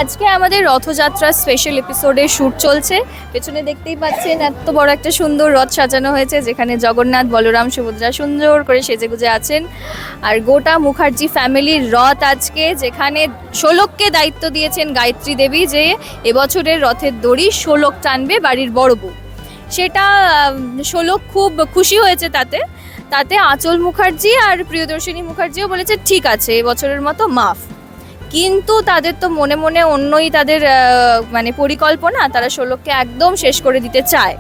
আজকে আমাদের রথযাত্রা স্পেশাল এপিসোডের শ্যুট চলছে। পেছনে দেখতেই পাচ্ছেন এত বড় একটা সুন্দর রথ সাজানো হয়েছে, যেখানে জগন্নাথ, বলরাম, সুভদ্রা সুন্দর করে সেজেগুজে আছেন। আর গোটা মুখার্জি ফ্যামিলির রথ আজকে, যেখানে শোলককে দায়িত্ব দিয়েছেন গায়ত্রী দেবী যে এবছরের রথের দড়ি শোলক টানবে বাড়ির বড় বউ। সেটা শোলক খুব খুশি হয়েছে তাতে আঁচল মুখার্জি আর প্রিয়দর্শিনী মুখার্জিও বলেছে ঠিক আছে এবছরের মতো মাফ। কিন্তু তাদের তো মনে মনে অন্যই তাদের মানে পরিকল্পনা, তারা শোলককে একদম শেষ করে দিতে চায়।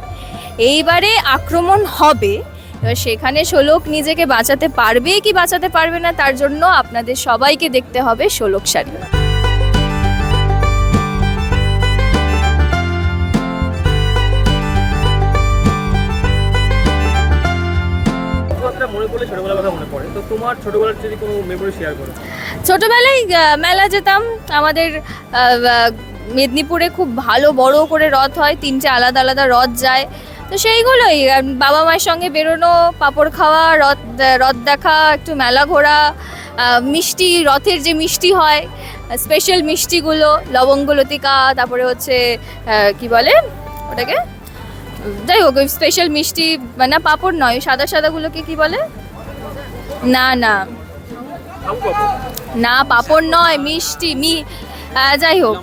এইবারে আক্রমণ হবে, এবার সেখানে শোলক নিজেকে বাঁচাতে পারবে কি বাঁচাতে পারবে না, তার জন্য আপনাদের সবাইকে দেখতে হবে শোলক শাড়ি। ছোটবেলায় মেলা যেতাম, আমাদের মেদিনীপুরে খুব ভালো বড় করে রথ হয়, 3টে আলাদা আলাদা রথ যায়। তো সেইগুলোই বাবা মায়ের সঙ্গে বেরোনো, পাঁপড় খাওয়া, রথ দেখা, একটু মেলা ঘোরা, মিষ্টি, রথের যে মিষ্টি হয় স্পেশাল মিষ্টিগুলো, লবঙ্গ লতিকা, তারপরে হচ্ছে কি বলে ওটাকে, যাই হোক ওই স্পেশাল মিষ্টি, মানে পাঁপড় নয়, সাদা সাদাগুলোকে কি বলে, না না না পাঁপড় নয়, মিষ্টি যাই হোক,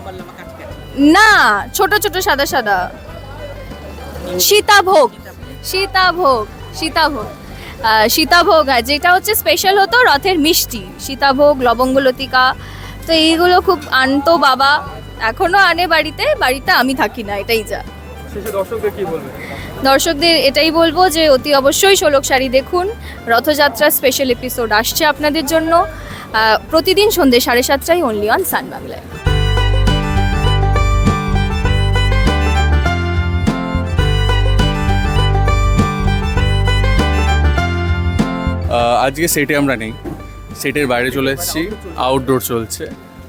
না ছোট ছোট সাদা সাদা, সীতাভোগ সীতাভোগ সীতাভোগ সীতাভোগ, যেটা হচ্ছে স্পেশাল হতো রথের মিষ্টি, সীতাভোগ, লবঙ্গ লতিকা। তো এইগুলো খুব আনতো বাবা, এখনো আনে বাড়িতে আমি থাকি না, এটাই যা। দর্শকদের এটাই বলবো যে অতি অবশ্যই শোলক শাড়ি দেখুন। রথযাত্রা স্পেশাল এপিসোড আসছে আপনাদের জন্য প্রতিদিন সন্ধ্যে 7:30টায় অনলি অন সান বাংলায়। আজকে সেটে আমরা নেই, সেটের বাইরে চলে এসেছি, আউটডোর চলছে।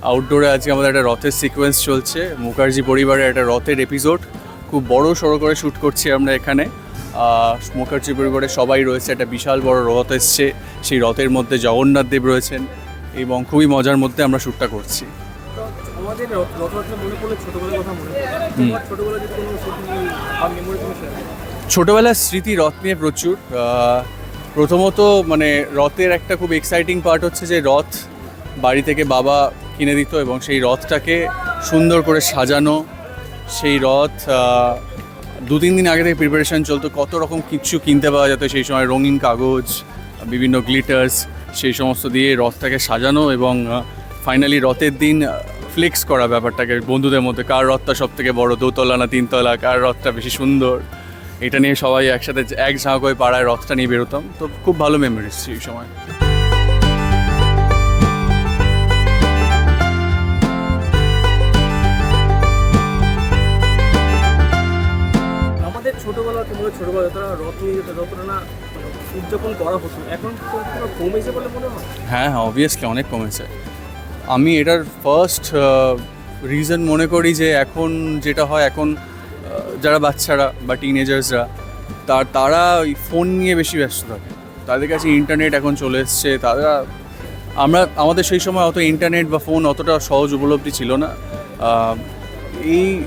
আউটডোরে আজকে আমাদের একটা রথের সিকোয়েন্স চলছে, মুখার্জি পরিবারের একটা রথের এপিসোড, খুব বড় সড়ো করে শ্যুট করছি আমরা এখানে। মুখার্জি পরিবারের সবাই রয়েছে, একটা বিশাল বড় রথ এসছে, সেই রথের মধ্যে জগন্নাথ দেব রয়েছেন এবং খুবই মজার মধ্যে আমরা শ্যুটটা করছি। ছোটোবেলার স্মৃতি রথ নিয়ে প্রচুর। প্রথমত মানে রথের একটা খুব এক্সাইটিং পার্ট হচ্ছে যে রথ বাড়ি থেকে বাবা কিনে দিত এবং সেই রথটাকে সুন্দর করে সাজানো, সেই রথ 2-3 দিন আগে থেকে প্রিপারেশান চলতো, কত রকম কিছু কিনতে পাওয়া যেত সেই সময়, রঙিন কাগজ, বিভিন্ন গ্লিটার্স, সেই সমস্ত দিয়ে রথটাকে সাজানো এবং ফাইনালি রথের দিন ফ্লেক্স করা ব্যাপারটাকে বন্ধুদের মধ্যে, কার রথটা সব থেকে বড়, 2তলা না 3তলা, কার রথটা বেশি সুন্দর, এটা নিয়ে সবাই একসাথে এক ঝাঁক হয়ে পাড়ায় রথটা নিয়ে বেরোতাম। তো খুব ভালো মেমোরিজ সেই সময়। ছোটবেলা তারা রথ নিয়ে যেত, যতটা না উদযাপন করা হতো, এখন কমেছে বলে মনে হয়। হ্যাঁ, অবভিয়াসলি অনেক কমেছে। আমি এটার ফার্স্ট রিজন মনে করি যে এখন যেটা হয়, এখন যারা বাচ্চারা বা টিনেজার্সরা তারা ওই ফোন নিয়ে বেশি ব্যস্ত থাকে, তাদের কাছে ইন্টারনেট এখন চলে এসছে। আমাদের সেই সময় অত ইন্টারনেট বা ফোন অতটা সহজ উপলব্ধি ছিল না।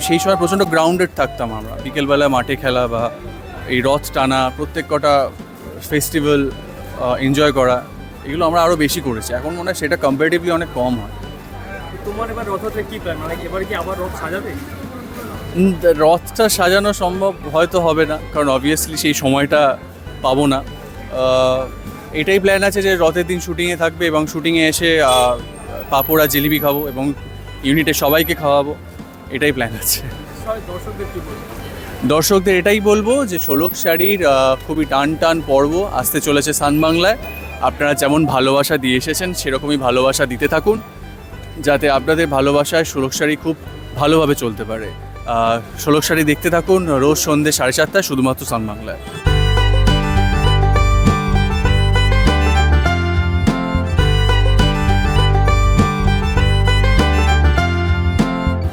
সেই সময় প্রচণ্ড গ্রাউন্ডেড থাকতাম আমরা, বিকেলবেলা মাঠে খেলা বা এই রথ টানা, প্রত্যেক কটা ফেস্টিভ্যাল এনজয় করা, এগুলো আমরা আরও বেশি করেছি। এখন মনে হয় সেটা কম্পারেটিভলি অনেক কম হয়। তোমার এবার রথতে কী প্ল্যান, মানে এবার কি আবার রথ সাজাবে? রথটা সাজানো সম্ভব হয়তো হবে না, কারণ অবভিয়াসলি সেই সময়টা পাবো না। এটাই প্ল্যান আছে যে রথের দিন শুটিংয়ে থাকবে এবং শুটিংয়ে এসে পাঁপড় আর জিলিপি খাবো এবং ইউনিটের সবাইকে খাওয়াবো, এটাই প্ল্যান আছে। দর্শকদের এটাই বলবো যে শোলক শাড়ির খুবই টান পর্ব আসতে চলেছে সান বাংলায়। আপনারা যেমন ভালোবাসা দিয়ে এসেছেন সেরকমই ভালোবাসা দিতে থাকুন, যাতে আপনাদের ভালোবাসায় শোলক শাড়ি খুব ভালোভাবে চলতে পারে। শোলক শাড়ি দেখতে থাকুন রোজ সন্ধ্যে 7:30টায় শুধুমাত্র সান বাংলায়।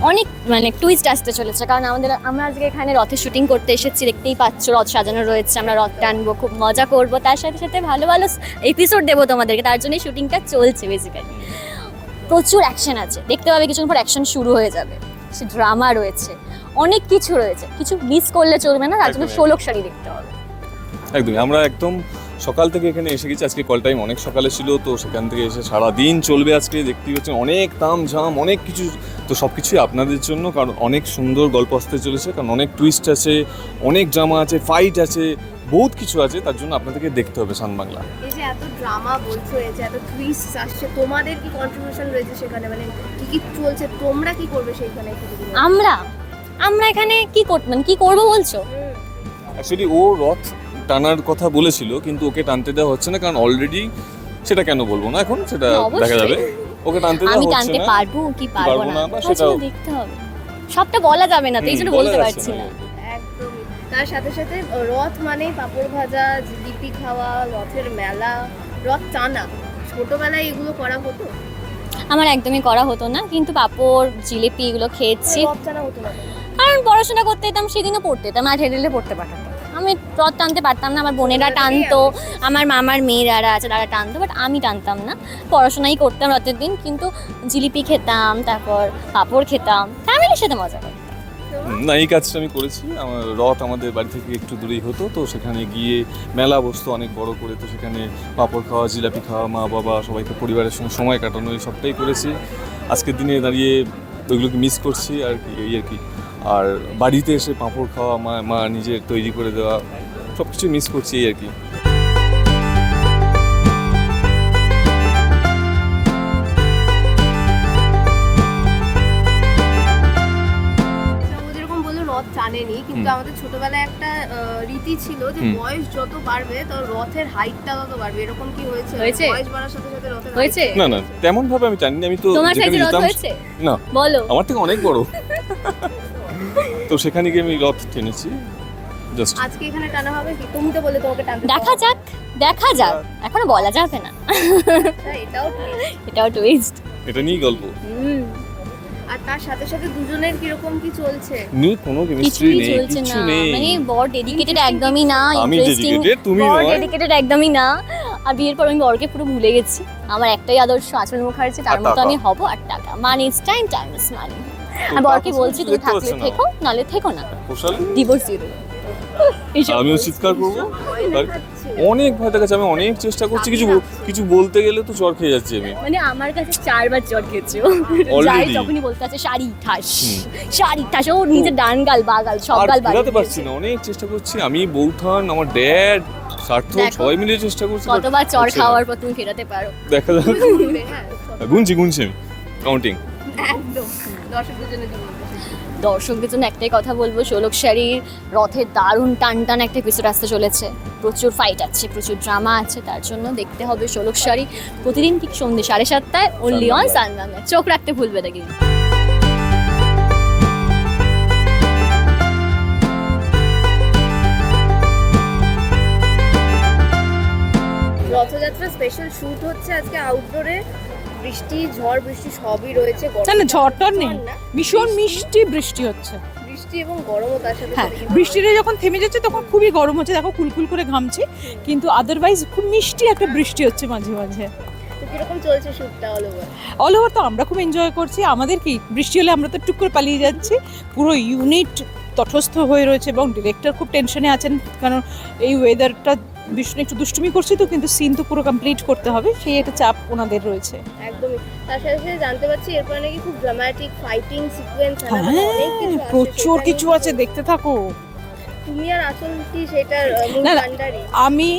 অনেক মানে টুইস্ট আসতে চলেছে, কারণ আমরা আজকে এখানে রথের শুটিং করতে এসেছি, দেখতেই পাচ্ছ রথ সাজানো রয়েছে, আমরা রথ টানবো, খুব মজা করবো, তার সাথে সাথে ভালো ভালো এপিসোড দেবো তোমাদেরকে, তার জন্যই শুটিংটা চলছে বেসিক্যালি। প্রচুর অ্যাকশন আছে, দেখতে পাবে কিছুক্ষণ পর অ্যাকশন শুরু হয়ে যাবে, সে ড্রামা রয়েছে, অনেক কিছু রয়েছে, কিছু মিস করলে চলবে না, তার জন্য একদমই। ষোলক শাড়ি দেখতে হবে। একদমই, আমরা একদম সকাল থেকে এখানে এসে গেছি। আজকে কল টাইম অনেক সকালে ছিল, তো সেখান থেকে এসে সারা দিন চলবে আজকে। দেখতেই পাচ্ছেন অনেক তামঝাম, অনেক কিছু। তো সব কিছুই আপনাদের জন্য, কারণ অনেক সুন্দর গল্প আসতে চলেছে, কারণ অনেক টুইস্ট আছে, অনেক ড্রামা আছে, ফাইট আছে, বহুত কিছু আছে। তার জন্য আপনাদেরকে দেখতে হবে সান বাংলা। এই যে এত ড্রামা বলছো, এই যে এত টুইস্ট আসছে, তোমাদের কি কন্ট্রিবিউশন রয়েছে সেখানে? মানে কি কি চলছে, তোমরা কি করবে সেখানে? আমরা এখানে কি মানে কি করবো বলছো? অ্যাকচুয়ালি ও রথ টানার কথা বলেছিল, কিন্তু ওকে টানতে দেওয়া হচ্ছে না, কারণ অলরেডি সেটা কেন বলবো না এখন, সেটা অবশ্যই। দেখা যাবে। ওকে টানতে দেওয়া আমি হচ্ছে টানতে না। পারবো কি পারবো পারবো না না, বা তার সেটাও জন্য দেখতে হবে, সবটা বলা যাবে না, তো এই জন্য বলা বলতে যাচ্ছে পারছি না। একদমই। তার সাথে সাথে রথ মানেই পাঁপড় ভাজা, জিলিপি খাওয়া, রথের মেলা, রথ টানা। ছোটবেলায় এগুলো করা হতো? আমার একদমই করা হতো না, কিন্তু পাঁপড় জিলিপি এগুলো খেয়েছি, রথ টানা হতো না? কারণ পড়াশোনা করতে যেতাম, সেদিনও পড়তে যেতাম, আর হেডেলে পড়তে পারতাম। আমি রথ টানতে পারতাম না, আমার বোনেরা টানতো, আমার মামার মেয়েরা আছে তারা টানতো, বাট আমি টানতাম না। পড়াশোনাই করতাম রথের দিন, কিন্তু জিলিপি খেতাম, তারপর পাঁপড় খেতাম, ফ্যামিলির সাথে মজা করতাম। না, এই কাজটা আমি করেছি। আমার রথ আমাদের বাড়ি থেকে একটু দূরেই হতো, তো সেখানে গিয়ে মেলা বসতো অনেক বড় করে, তো সেখানে পাঁপড় খাওয়া, জিলাপি খাওয়া, মা বাবা সবাইকে পরিবারের সঙ্গে সময় কাটানো, এই সবটাই করেছি। আজকের দিনে দাঁড়িয়ে ওইগুলোকে মিস করছি আর কি, এই আর কি। আর বাড়িতে এসে পাঁপড় খাওয়া, মা নিজের তৈরি করে দেওয়া, সব কিছু মিস করছি, এই আর কি। ও যেরকম বললো রথ টানেনি, কিন্তু আমাদের ছোটবেলায় একটা রীতি ছিল যে বয়স যত বাড়বে তো রথের হাইটটা তত বাড়বে। এরকম কি হয়েছে? হয়েছে? বয়স বাড়ার সাথে সাথে রথের হয়েছে? height- না না, তেমন ভাবে আমি জানি না। আমি তো তোমার যেখানে সাইজে রথ যেতাম, হয়েছে? না বলো। আমার থেকে অনেক বড়। তো সেখানে গিয়ে আমি রথ টেনেছি জাস্ট। আজকে এখানে টানা হবে কি? তুমি তো বলে তোমাকে টানতে দেখা যাক, দেখা যাক, এখনো বলা যাবে না, হ্যাঁ, এটাও ঠিক। এটাও টুইস্ট। এটা নিয়ে গল্প আর তার সাথে সাথে দুজনের কিরকম কি চলছে? নেই, কোনো কেমিস্ট্রি কিছুই নেই, চলছে কিছু না, নেই। মানে বর ডেডিকেটেড একদমই না, আমি ইন্টারেস্টিং dedicated, তুমি বর নয়। ডেডিকেটেড একদমই না। আর বিয়ের পর আমি বরকে পুরো ভুলে গেছি। আমার একটাই আদর্শ, আচরণ মুখার্জি, তার আর মতো টাকা। আমি হব, আর টাকা। Money is time, time is money. তো আর বরকে টাকা বলছি শুধু তুমি দেখতে থাকলে পাচ্ছ না। থেকো, নালে থেকো না, পোষালে ডিভোর্স দিয়ে দেবো। এইসব আমিও বলছি। চিৎকার করবো। আর দেখাচ্ছে। অনেক ভয় দেখাচ্ছে, আমি অনেক চেষ্টা করছি, কিছু বলতে গেলে তো চড় খেয়ে যাচ্ছি আমি। মানে আমার কাছে 4 বার চট খেয়েছে ও। যাই Already? যখনই বলতে আছে শাড়ি ঠাস, শাড়ি ঠাস, ও নিজের ডান গাল বাগাল সব আর গাল ফেরাতে বাড়িয়ে পারছি না, অনেক চেষ্টা করছি আমি, বৌঠান, আমার ড্যাড, সার্থক, দেখো। সবাই মিলে চেষ্টা করছি, but কতবার চড় হচ্ছে না। খাওয়ার পর তুমি ফেরাতে পারো। দেখা যাক। হ্যাঁ, গুনছি আমি কাউন্টিং। একদম। দর্শকদের জন্য কি বলতে চাই? দর্শকদের জন্য একটাই কথা বলবো, ষোলক শাড়ির রথের দারুণ টান টান একটা এপিসোড আসতে চলেছে। প্রচুর ফাইট আছে, প্রচুর ড্রামা আছে, তার জন্য দেখতে হবে ষোলক শাড়ি প্রতিদিন ঠিক সন্ধ্যে 7:30 অনলি অন সান বাংলা। চোখ রাখতে ভুলবে না কিন্তু। রথযাত্রা স্পেশাল শুট হচ্ছে আজকে আউটডোরে। বৃষ্টি, ঝড় বৃষ্টি সবই রয়েছে। না না, ঝড়টর নেই, ঝড় না, ভীষণ মিষ্টি বৃষ্টি হচ্ছে। বৃষ্টি এবং গরমও তার সাথে হ্যাঁ, সাথে কিন্তু বৃষ্টিটা যখন থেমে যাচ্ছে তখন খুবই গরম হচ্ছে, দেখো কুলকুল করে ঘামছি, কিন্তু আদারওয়াইজ খুব মিষ্টি একটা বৃষ্টি হচ্ছে মাঝে মাঝে। তো কিরকম চলছে শুটটা অল ওভার? অল ওভার তো আমরা খুব এনজয় করছি। আমাদের কি বৃষ্টি হলে আমরা তো টুক করে পালিয়ে যাচ্ছি, পুরো ইউনিট তটস্থ হয়ে রয়েছে, এবং ডিরেক্টর খুব টেনশনে আছেন, কারণ এই ওয়েদারটা ভীষণ একটু দুষ্টুমি করছি তো, কিন্তু সিন তো পুরো কমপ্লিট করতে হবে, সেই একটা চাপ ওনাদের রয়েছে। একদমই। তার সাথে সাথে জানতে পারছি এরপরে নাকি খুব ড্রামাটিক ফাইটিং সিকোয়েন্স আছে, মানে হ্যাঁ, অনেক কিছু আছে। প্রচুর সেটা কিছু নিয়ে আছে, দেখতে থাকো। তুমি আর আচল কি সেটার মূল না, না। ভান্ডারি? আমি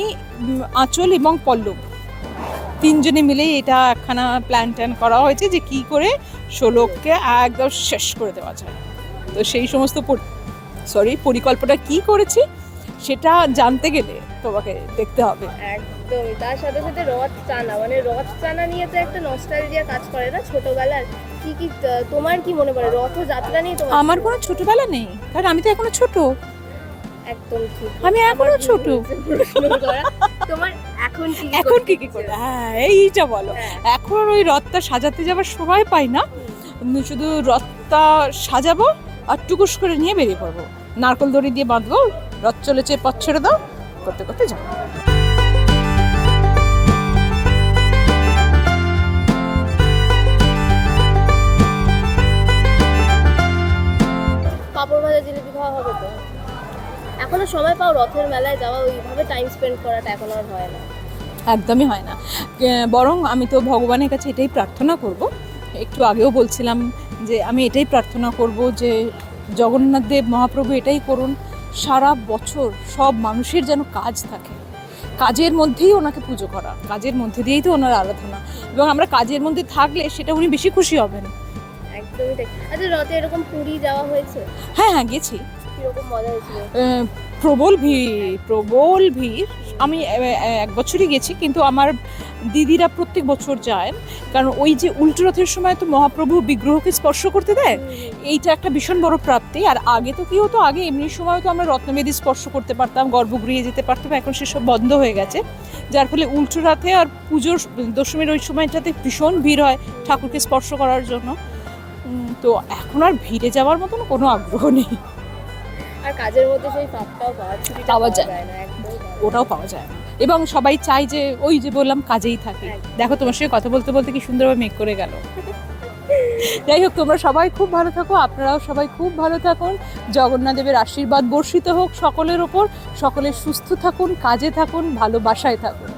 আঁচল এবং পল্লব তিনজনে মিলেই এটা একখানা প্ল্যান করা হয়েছে যে কি করে ষোলককে একদম শেষ করে দেওয়া যায়। তো সেই সমস্ত পরিকল্পনা কি করেছি সেটা জানতে গেলে তোমাকে দেখতে হবে। একদমই। তার সাথে সাথে রথ টানা, মানে রথ টানা নিয়ে তো একটা নস্টালজিয়া কাজ করে না ছোটবেলার? কি কি তোমার কি মনে পড়ে রথযাত্রা নিয়ে? তোমার আমার কোনো ছোটবেলা নেই, কারণ আমি তো এখনো ছোট। একদম ঠিক। আমি এখনো আমার ছোট। প্রশ্ন করা। তোমার এখন কি এখন করতে কি করে? ইচ্ছে? হ্যাঁ, এইটা বলো। হ্যাঁ। এখন ওই রথটা সাজাতে যাবার সময় পাই না, শুধু রথটা সাজাবো আর টুকুস করে নিয়ে বেরিয়ে পড়বো, নারকেল দড়ি দিয়ে বাঁধবো, রথ চলেছে পথ ছেড়ে দাও করতে করতে যাবো। সময় পাও রথের মেলায় যাওয়া, ওইভাবে টাইম স্পেন্ড করাটা এখন আর হয় না? একদমই হয় না। বরং আমি তো ভগবানের কাছে এটাই প্রার্থনা করব, একটু আগেও বলছিলাম যে আমি এটাই প্রার্থনা করব যে জগন্নাথ দেব মহাপ্রভু এটাই করুন, সারা বছর সব মানুষের যেন কাজ থাকে, কাজের মধ্যেই ওনাকে পুজো করা, কাজের মধ্যে দিয়েই তো ওনার আরাধনা, এবং আমরা কাজের মধ্যে থাকলে সেটা উনি বেশি খুশি হবেন। একদমই তাই। আচ্ছা, রথে এরকম পুরী যাওয়া হয়েছে? হ্যাঁ হ্যাঁ, গেছি। কিরকম মজা হয়েছিল? প্রবল ভিড়। আমি এক বছরই গেছি, কিন্তু আমার দিদিরা প্রত্যেক বছর যায়, কারণ ওই যে উল্টো রথের সময় তো মহাপ্রভু বিগ্রহকে স্পর্শ করতে দেয়, এইটা একটা ভীষণ বড় প্রাপ্তি। আর আগে তো কি হতো, আগে এমনি সময় তো আমরা রত্নবেদী স্পর্শ করতে পারতাম, গর্ভগৃহে যেতে পারতাম, এখন সেসব বন্ধ হয়ে গেছে, যার ফলে উল্টো রাতে আর পুজোর দশমীর ওই সময়টাতে ভীষণ ভিড় হয় ঠাকুরকে স্পর্শ করার জন্য। তো এখন আর ভিড়ে যাওয়ার মতন কোনো আগ্রহ নেই। আর কাজের মধ্যে সেই ফাঁকটাও পাওয়া যায় না, একদম ওটাও পাওয়া যায় না, এবং সবাই চায় যে ওই যে বললাম কাজেই থাকে। দেখো তোমার সঙ্গে কথা বলতে বলতে কি সুন্দরভাবে মেক করে গেল। যাই হোক, তোমরা সবাই খুব ভালো থাকো, আপনারাও সবাই খুব ভালো থাকুন, জগন্নাথ দেবের আশীর্বাদ বর্ষিত হোক সকলের ওপর, সকলে সুস্থ থাকুন, কাজে থাকুন, ভালোবাসায় থাকুন।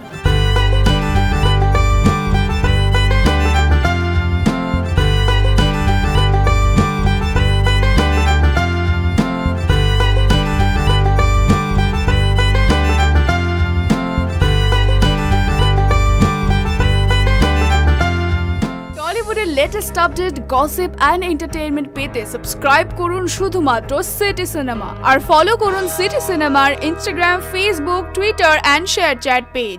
টলিউডের latest update, gossip and entertainment পেতে সাবস্ক্রাইব করুন শুধুমাত্র সিটি সিনেমা, আর ফলো করুন সিটি সিনেমার Instagram, Facebook, Twitter and ShareChat page.